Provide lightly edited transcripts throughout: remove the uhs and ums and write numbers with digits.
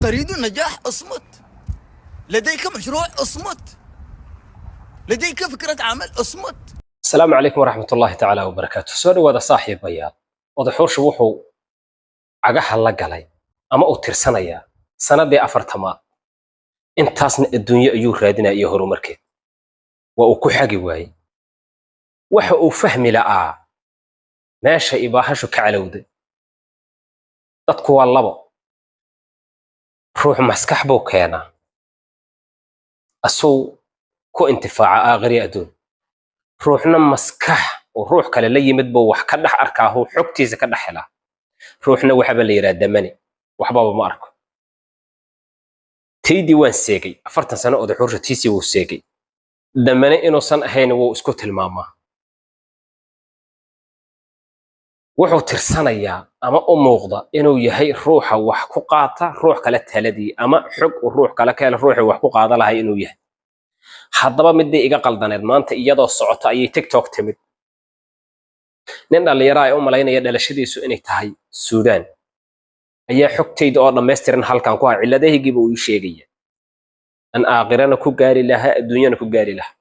تريد النجاح؟ اصمت. لديك مشروع؟ اصمت. لديك فكرة عمل؟ اصمت. السلام عليكم ورحمة الله تعالى وبركاته. soo dhawaada saaxiibayaal. Odaxuushu wuxuu cagaha la galay ama uu tirsanayaa sanadii afartamaad. Intaasna adduunyo ayuu raadinaya iyo horumarkeed. Waa uu ku xagi waayay. Waxa uu fahmi la'aa meesha ibaahashu ka calowday. Dadku waa labo. Ruux maskax buu keenaa. Asuu ku intifaaca aakhiri adduun. ruuxna maskax oo ruux kale la yimid buu wax ka dhex arkaa oo xogtiisa ka dhex helaa ruuxna waxba la yiraahdaa damani waxba ma arko taydii waan seegay 40 sano oo xuurtiisii wuu seegay damani inuu san ahayn wuu isku tilmaamaa wuxuu tirsanayaa ama u muuqda inuu yahay ruuxa wax ku qaata ruux kale taladii ama xog ruux kale ka hela ruuxa wax ku qaada lahay inuu yahay haddaba midii iga qaldaneed maanta iyadoo socota ayay TikTok timid nin dhalinyaro ay u malaynaya dhalashadiisu inay tahay Suudaan ayaa xogtayda oo dhameystiran halkan ku ah ciladahaygiiba uu sheegaya an aakhirana ku gaari lahaa adduunyana ku gaari lahaa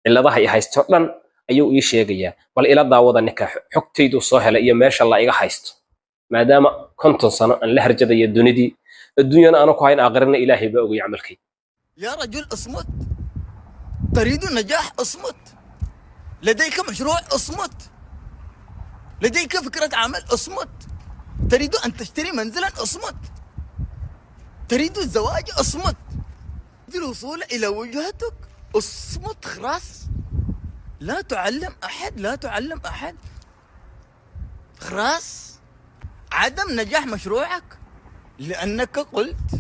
ciladaha ay haysto dhan ayuu ii sheegaya bal ila daawada ninka xogtaydu soo helay iyo meesha la iga haysto maadaama 50 sano aan la harjadayo dunidii adduunyana aanu ku hayn aakhirana ilaahay baa ogay amalkay يا رجل اصمت. تريد النجاح؟ اصمت. لديك مشروع؟ اصمت. لديك فكرة عمل؟ اصمت. تريد أن تشتري منزلا؟ اصمت. تريد الزواج؟ اصمت. الوصول إلى وجهتك؟ اصمت خلاص. لا تعلم أحد، لا تعلم أحد. خلاص. عدم نجاح مشروعك لأنك قلت.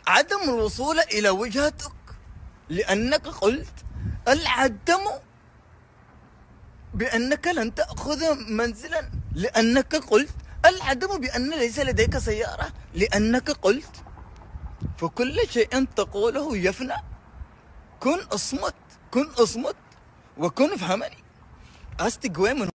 عدم الوصول إلى وجهتك لأنك قلت. العدم بأنك لن تأخذ منزلا لأنك قلت. العدم بأن ليس لديك سيارة لأنك قلت. فكل شيء تقوله يفنى. كن أصمت، كن أصمت، وكن فهمني. أستقوي من